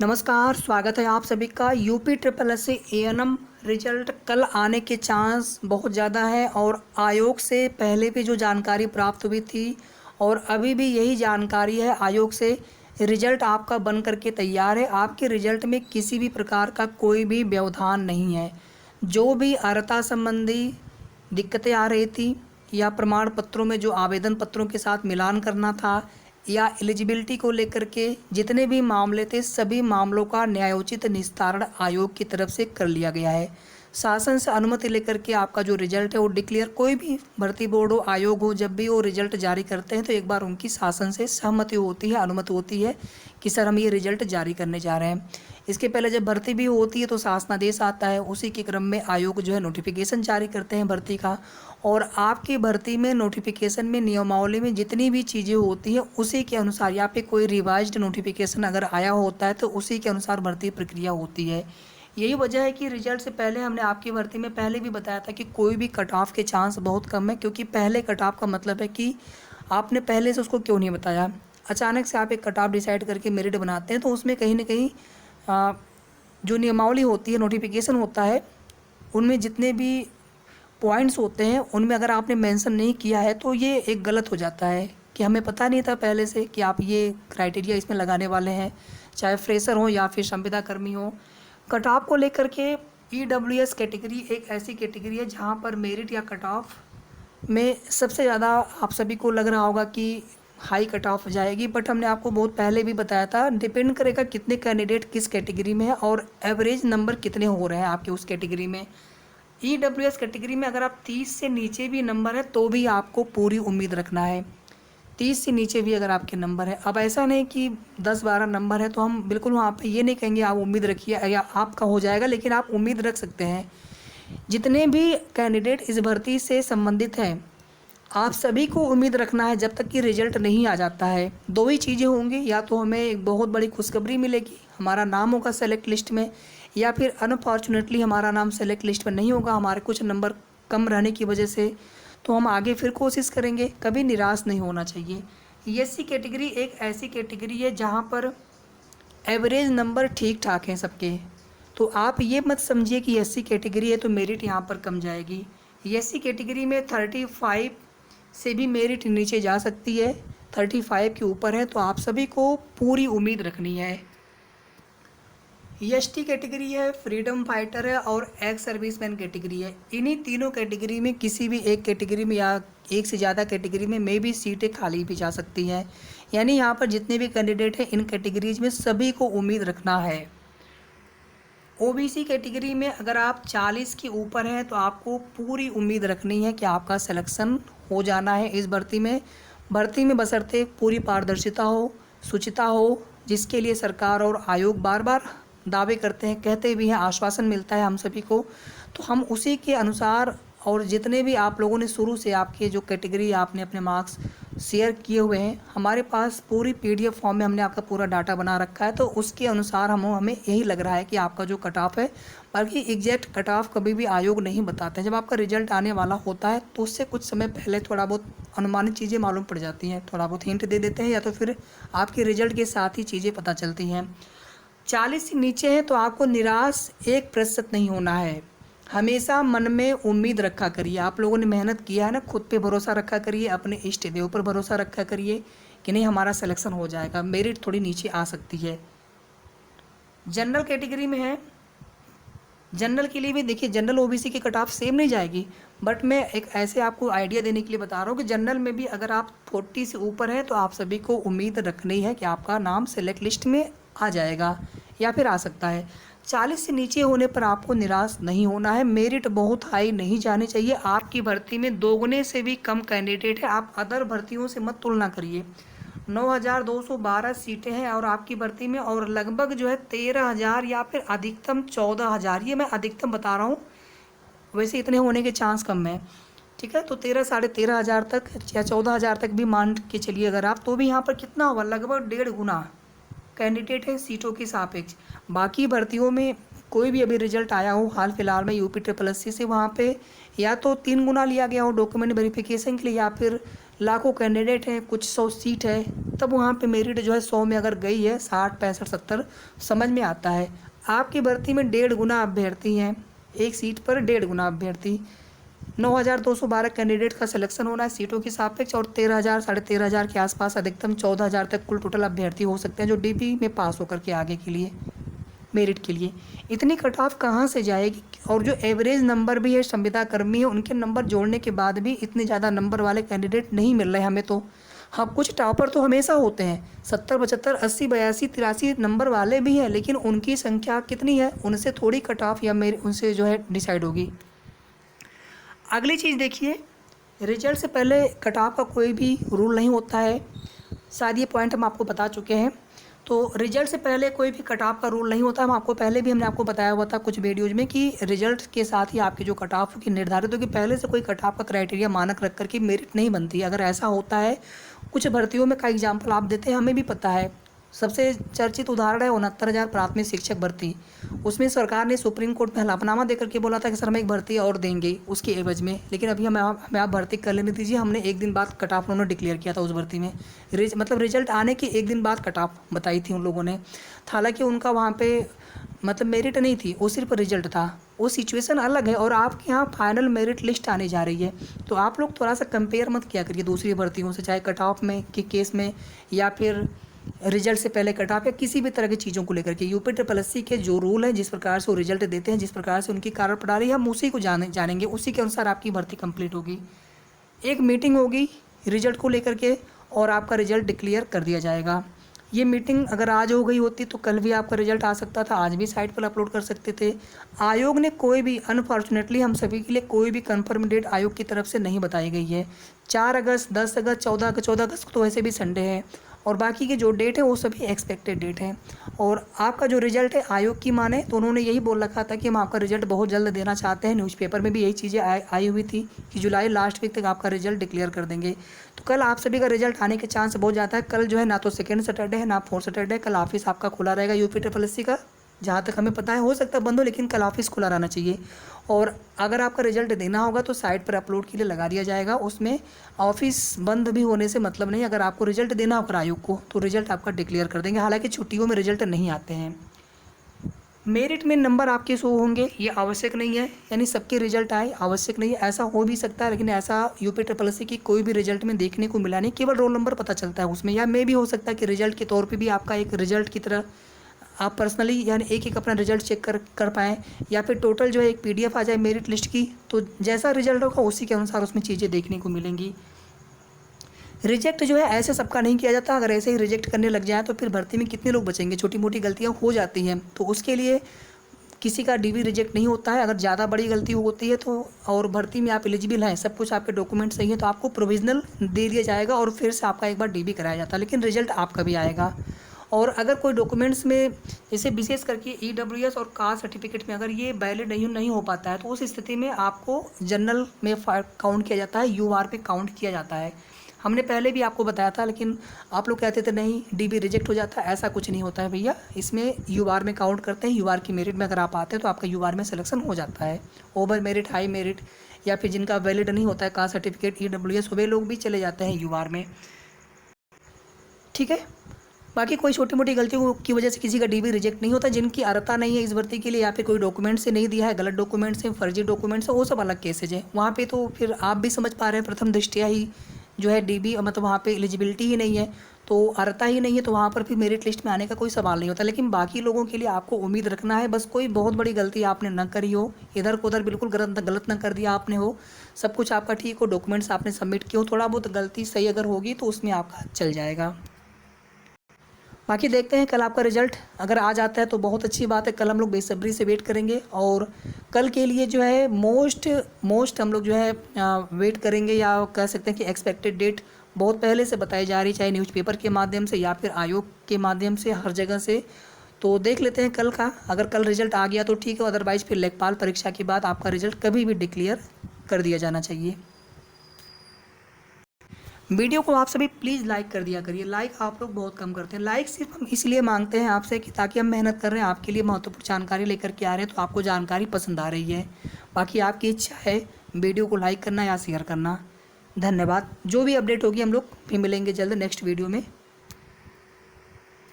नमस्कार, स्वागत है आप सभी का। UP triple S C ANM result कल आने के चांस बहुत ज़्यादा है और आयोग से पहले भी जो जानकारी प्राप्त हुई थी और अभी भी यही जानकारी है आयोग से। रिजल्ट आपका बन करके तैयार है। आपके रिजल्ट में किसी भी प्रकार का कोई भी व्यवधान नहीं है। जो भी अर्हता संबंधी दिक्कतें आ रही थी या प्रमाण पत्रों में जो आवेदन पत्रों के साथ मिलान करना था या एलिजिबिलिटी को लेकर के जितने भी मामले थे, सभी मामलों का न्यायोचित निस्तारण आयोग की तरफ से कर लिया गया है। शासन से अनुमति लेकर के आपका जो रिजल्ट है वो डिक्लेयर, कोई भी भर्ती बोर्ड हो, आयोग हो, जब भी वो रिजल्ट जारी करते हैं तो एक बार उनकी शासन से सहमति होती है, अनुमति होती है कि सर हम ये रिजल्ट जारी करने जा रहे हैं। इसके पहले जब भर्ती भी होती है तो शासनादेश आता है, उसी के क्रम में आयोग जो है नोटिफिकेशन जारी करते हैं भर्ती का। और आपकी भर्ती में नोटिफिकेशन में नियमावली में जितनी भी चीज़ें होती हैं उसी के अनुसार, या पे कोई रिवाइज्ड नोटिफिकेशन अगर आया होता है तो उसी के अनुसार भर्ती प्रक्रिया होती है। यही वजह है कि रिजल्ट से पहले हमने आपकी भर्ती में पहले भी बताया था कि कोई भी कट ऑफ के चांस बहुत कम है, क्योंकि पहले कट ऑफ का मतलब है कि आपने पहले से उसको क्यों नहीं बताया। अचानक से आप एक कट ऑफ डिसाइड करके मेरिट बनाते हैं तो उसमें कहीं ना कहीं जो नियमावली होती है, नोटिफिकेशन होता है, उनमें जितने भी पॉइंट्स होते हैं उनमें अगर आपने मेंशन नहीं किया है तो ये एक गलत हो जाता है कि हमें पता नहीं था पहले से कि आप ये क्राइटेरिया इसमें लगाने वाले हैं, चाहे फ्रेशर हो या फिर संविदा कर्मी हो। कट ऑफ को लेकर के EWS कैटेगरी एक ऐसी कैटेगरी है जहाँ पर मेरिट या कट ऑफ में सबसे ज़्यादा आप सभी को लग रहा होगा कि हाई कट ऑफ जाएगी, बट हमने आपको बहुत पहले भी बताया था डिपेंड करेगा कितने कैंडिडेट किस कैटेगरी में है और एवरेज नंबर कितने हो रहे हैं आपके उस कैटेगरी में। EWS कैटेगरी में अगर आप 30 से नीचे भी नंबर है तो भी आपको पूरी उम्मीद रखना है। 30 से नीचे भी अगर आपके नंबर है, अब ऐसा नहीं कि 10-12 नंबर है तो हम बिल्कुल वहाँ पे ये नहीं कहेंगे आप उम्मीद रखिए या आपका हो जाएगा, लेकिन आप उम्मीद रख सकते हैं। जितने भी कैंडिडेट इस भर्ती से संबंधित हैं आप सभी को उम्मीद रखना है जब तक कि रिजल्ट नहीं आ जाता है। दो ही चीज़ें होंगी, या तो हमें एक बहुत बड़ी खुशखबरी मिलेगी, हमारा नाम होगा सेलेक्ट लिस्ट में, या फिर अनफॉर्चुनेटली हमारा नाम सेलेक्ट लिस्ट में नहीं होगा, हमारे कुछ नंबर कम रहने की वजह से, तो हम आगे फिर कोशिश करेंगे। कभी निराश नहीं होना चाहिए। ESC कैटेगरी एक ऐसी कैटेगरी है जहाँ पर एवरेज नंबर ठीक ठाक हैं सबके, तो आप ये मत समझिए कि SC कैटेगरी है तो मेरिट यहाँ पर कम जाएगी। SC कैटेगरी में 35 से भी मेरिट नीचे जा सकती है, 35 के ऊपर है तो आप सभी को पूरी उम्मीद रखनी है। ST कैटेगरी है, फ्रीडम फाइटर है और एक्स सर्विसमैन कैटेगरी है। इन्हीं तीनों कैटेगरी में किसी भी एक कैटेगरी में या एक से ज़्यादा कैटेगरी में मे भी सीटें खाली भी जा सकती हैं। यानी यहाँ पर जितने भी कैंडिडेट हैं इन कैटेगरीज में सभी को उम्मीद रखना है। OBC कैटेगरी में अगर आप 40 के ऊपर हैं तो आपको पूरी उम्मीद रखनी है कि आपका सिलेक्शन हो जाना है इस भर्ती में। भर्ती में बशर्ते पूरी पारदर्शिता हो, शुचिता हो, जिसके लिए सरकार और आयोग बार बार दावे करते हैं, कहते भी हैं, आश्वासन मिलता है हम सभी को, तो हम उसी के अनुसार और जितने भी आप लोगों ने शुरू से आपके जो कैटेगरी आपने अपने मार्क्स शेयर किए हुए हैं, हमारे पास पूरी PDF फॉर्म में हमने आपका पूरा डाटा बना रखा है, तो उसके अनुसार हमें यही लग रहा है कि आपका जो कट ऑफ है, बल्कि एग्जैक्ट कट ऑफ कभी भी आयोग नहीं बताते हैं। जब आपका रिजल्ट आने वाला होता है तो उससे कुछ समय पहले थोड़ा बहुत अनुमानित चीज़ें मालूम पड़ जाती हैं, थोड़ा बहुत हिंट दे देते हैं या तो फिर आपके रिजल्ट के साथ ही चीज़ें पता चलती हैं। 40 से नीचे है तो आपको निराश 1% नहीं होना है। हमेशा मन में उम्मीद रखा करिए। आप लोगों ने मेहनत किया है ना, खुद पे भरोसा रखा करिए, अपने इष्ट देव पर भरोसा रखा करिए कि नहीं हमारा सिलेक्शन हो जाएगा। मेरिट थोड़ी नीचे आ सकती है। जनरल कैटेगरी में है, जनरल के लिए भी देखिए जनरल OBC की कट ऑफ सेम नहीं जाएगी, बट मैं एक ऐसे आपको आइडिया देने के लिए बता रहा हूँ कि जनरल में भी अगर आप 40 से ऊपर हैं तो आप सभी को उम्मीद रखनी है कि आपका नाम सेलेक्ट लिस्ट में आ जाएगा या फिर आ सकता है। 40 से नीचे होने पर आपको निराश नहीं होना है। मेरिट बहुत हाई नहीं जानी चाहिए। आपकी भर्ती में दोगुने से भी कम कैंडिडेट है, आप अदर भर्तियों से मत तुलना करिए। 9,212 सीटें हैं और आपकी भर्ती में, और लगभग जो है 13,000 या फिर अधिकतम 14,000, ये मैं अधिकतम बता रहा हूँ, वैसे इतने होने के चांस कम है, ठीक है। तो 13-13,500 तक या 14,000 तक भी मान के चलिए अगर आप, तो भी यहाँ पर कितना होगा, लगभग 1.5 गुना कैंडिडेट है सीटों के सापेक्ष। बाकी भर्तियों में कोई भी अभी रिजल्ट आया हो हाल फिलहाल में यूपी ट्रिपल एस सी से, वहाँ पे या तो 3 गुना लिया गया हो डॉक्यूमेंट वेरिफिकेशन के लिए, या फिर लाखों कैंडिडेट हैं, कुछ 100 सीट है, तब वहाँ पे मेरिट जो है 100 में अगर गई है 60, 65, 70 समझ में आता है। आपकी भर्ती में 1.5 गुना अभ्यर्थी हैं, एक सीट पर 1.5 गुना अभ्यर्थी। 9,212 कैंडिडेट का सिलेक्शन होना है सीटों की सापेक्ष, और 13,000 साढ़े 13,000 के आसपास, अधिकतम 14,000 तक कुल टोटल अभ्यर्थी हो सकते हैं जो डीबी में पास होकर के आगे के लिए मेरिट के लिए। इतनी कट ऑफ कहाँ से जाएगी? और जो एवरेज नंबर भी है संविदा कर्मी है, उनके नंबर जोड़ने के बाद भी इतने ज़्यादा नंबर वाले कैंडिडेट नहीं मिल रहे हमें तो। हाँ, कुछ टॉपर तो हमेशा होते हैं, 70, 75, 80, 82, 83 नंबर वाले भी हैं, लेकिन उनकी संख्या कितनी है, उनसे थोड़ी कट ऑफ या मेरे उनसे जो है डिसाइड होगी। अगली चीज़ देखिए, रिजल्ट से पहले कट ऑफ का कोई भी रूल नहीं होता है, शायद ये पॉइंट हम आपको बता चुके हैं। तो रिजल्ट से पहले कोई भी कट ऑफ का रूल नहीं होता। हम आपको पहले भी हमने आपको बताया हुआ था कुछ वीडियोज़ में कि रिजल्ट के साथ ही आपकी जो कट ऑफ की निर्धारित होगी, पहले से कोई कट ऑफ का क्राइटेरिया मानक रख करके मेरिट नहीं बनती। अगर ऐसा होता है, कुछ भर्तियों में का एग्जाम्पल आप देते हैं, हमें भी पता है। सबसे चर्चित उदाहरण है 69,000 प्राथमिक शिक्षक भर्ती। उसमें सरकार ने सुप्रीम कोर्ट में हलफनामा देकर के बोला था कि सर हम एक भर्ती और देंगे उसके एवज में, लेकिन अभी हमें आप भर्ती कर लेने दीजिए। हमने एक दिन बाद कट ऑफ उन्होंने डिक्लेयर किया था उस भर्ती में। मतलब रिजल्ट आने के एक दिन बाद कट ऑफ बताई थी उन लोगों ने। हालांकि उनका वहाँ पे मतलब मेरिट नहीं थी, वो सिर्फ रिजल्ट था। वो सिचुएशन अलग है और आपके यहाँ फाइनल मेरिट लिस्ट आने जा रही है। तो आप लोग थोड़ा सा कंपेयर मत किया करिए दूसरी भर्तियों से, चाहे कट ऑफ में के केस में या फिर रिजल्ट से पहले कट ऑफ या किसी भी तरह की चीज़ों को लेकर के। यूपी ट्रिपल एससी के जो रूल है, जिस प्रकार से वो रिजल्ट देते हैं, जिस प्रकार से उनकी कार्यप्रणाली, हम उसी को जानेंगे, उसी के अनुसार आपकी भर्ती कंप्लीट होगी। एक मीटिंग होगी रिजल्ट को लेकर के और आपका रिजल्ट डिक्लेयर कर दिया जाएगा। ये मीटिंग अगर आज हो गई होती तो कल भी आपका रिजल्ट आ सकता था, आज भी साइट पर अपलोड कर सकते थे। आयोग ने कोई भी, अनफॉर्चुनेटली हम सभी के लिए कोई भी कंफर्म डेट आयोग की तरफ से नहीं बताई गई है। 4 अगस्त, 10 अगस्त, 14 अगस्त को तो वैसे भी संडे है, और बाकी के जो डेट है वो सभी एक्सपेक्टेड डेट हैं। और आपका जो रिजल्ट है, आयोग की माने तो उन्होंने यही बोल रखा था कि हम आपका रिजल्ट बहुत जल्द देना चाहते हैं। न्यूज़पेपर में भी यही चीज़ें आई हुई थी कि जुलाई लास्ट वीक तक आपका रिजल्ट डिक्लेयर कर देंगे। तो कल आप सभी का रिजल्ट आने के चांस बहुत ज़्यादा है। कल जो है ना तो सेकेंड सैटरडे है, ना फोर्थ सैटरडे है। कल ऑफिस आपका खुला रहेगा यूपी ट्रिपल एससी का, जहाँ तक हमें पता है। हो सकता है बंद हो, लेकिन कल ऑफिस खुला रहना चाहिए। और अगर आपका रिजल्ट देना होगा तो साइट पर अपलोड के लिए लगा दिया जाएगा। उसमें ऑफिस बंद भी होने से मतलब नहीं। अगर आपको रिजल्ट देना होगा आयोग को तो रिजल्ट आपका डिक्लेयर कर देंगे। हालांकि छुट्टियों में रिजल्ट नहीं आते हैं। मेरिट में नंबर आपके शो होंगे ये आवश्यक नहीं है, यानी सबके रिजल्ट आए आवश्यक नहीं है। ऐसा हो भी सकता है, लेकिन ऐसा यूपी ट्रिपल एससी की कोई भी रिजल्ट में देखने को मिला नहीं। केवल रोल नंबर पता चलता है उसमें, या मे भी हो सकता है कि रिजल्ट के तौर पे भी आपका एक रिजल्ट की तरह आप पर्सनली यानी एक अपना रिजल्ट चेक कर पाएँ, या फिर टोटल जो है एक PDF आ जाए मेरिट लिस्ट की। तो जैसा रिजल्ट होगा उसी के अनुसार उसमें चीज़ें देखने को मिलेंगी। रिजेक्ट जो है ऐसे सबका नहीं किया जाता। अगर ऐसे ही रिजेक्ट करने लग जाए तो फिर भर्ती में कितने लोग बचेंगे? छोटी मोटी गलतियाँ हो जाती हैं, तो उसके लिए किसी का DB रिजेक्ट नहीं होता है। अगर ज़्यादा बड़ी गलती होती है तो, और भर्ती में आप एलिजिबल हैं, सब कुछ आपके डॉक्यूमेंट सही है, तो आपको प्रोविजनल दे दिया जाएगा और फिर से आपका एक बार DB कराया जाता है, लेकिन रिजल्ट आपका भी आएगा। और अगर कोई डॉक्यूमेंट्स में, जैसे विशेष करके EWS और कास्ट सर्टिफिकेट में अगर ये वैलिड नहीं हो पाता है, तो उस स्थिति में आपको जनरल में काउंट किया जाता है, UR पे काउंट किया जाता है। हमने पहले भी आपको बताया था, लेकिन आप लोग कहते थे नहीं DB रिजेक्ट हो जाता है। ऐसा कुछ नहीं होता है भैया, इसमें UR में काउंट करते हैं। UR की मेरिट में अगर आप आते हैं तो आपका UR में सिलेक्शन हो जाता है। ओवर मेरिट, हाई मेरिट, या फिर जिनका वैलिड नहीं होता है कास्ट सर्टिफिकेट, EWS, वे लोग भी चले जाते हैं UR में। ठीक है, बाकी कोई छोटी मोटी गलतियों की वजह से किसी का DB रिजेक्ट नहीं होता। जिनकी अर्हता नहीं है इस भर्ती के लिए, या फिर कोई डॉक्यूमेंट से नहीं दिया है, गलत डॉक्यूमेंट से, फर्जी डॉक्यूमेंट से, वो सब अलग केसेज है। वहाँ पे तो फिर आप भी समझ पा रहे हैं, प्रथम दृष्टया ही जो है DB मतलब वहाँ पे एलिजिबिलिटी ही नहीं है, तो अर्हता ही नहीं है, तो वहाँ पर फिर मेरिट लिस्ट में आने का कोई सवाल नहीं होता। लेकिन बाकी लोगों के लिए आपको उम्मीद रखना है, बस कोई बहुत बड़ी गलती आपने न करी हो, इधर को उधर बिल्कुल गलत न कर दिया आपने हो, सब कुछ आपका ठीक हो, डॉक्यूमेंट्स आपने सबमिट किए हो, थोड़ा बहुत गलती सही अगर होगी तो उसमें आपका चल जाएगा। बाकी देखते हैं कल आपका रिजल्ट अगर आ जाता है तो बहुत अच्छी बात है। कल हम लोग बेसब्री से वेट करेंगे, और कल के लिए जो है मोस्ट हम लोग जो है वेट करेंगे, या कह सकते हैं कि एक्सपेक्टेड डेट बहुत पहले से बताई जा रही, चाहे न्यूज़पेपर के माध्यम से या फिर आयोग के माध्यम से, हर जगह से। तो देख लेते हैं कल का। अगर कल रिजल्ट आ गया तो ठीक है, अदरवाइज़ फिर लेखपाल परीक्षा के बाद आपका रिजल्ट कभी भी डिक्लेयर कर दिया जाना चाहिए। वीडियो को आप सभी प्लीज़ लाइक कर दिया करिए। लाइक आप लोग बहुत कम करते हैं। लाइक सिर्फ हम इसलिए मांगते हैं आपसे कि ताकि हम मेहनत कर रहे हैं, आपके लिए महत्वपूर्ण जानकारी लेकर के आ रहे हैं, तो आपको जानकारी पसंद आ रही है। बाकी आपकी इच्छा है वीडियो को लाइक करना या शेयर करना। धन्यवाद। जो भी अपडेट होगी हम लोग फिर मिलेंगे जल्द नेक्स्ट वीडियो में।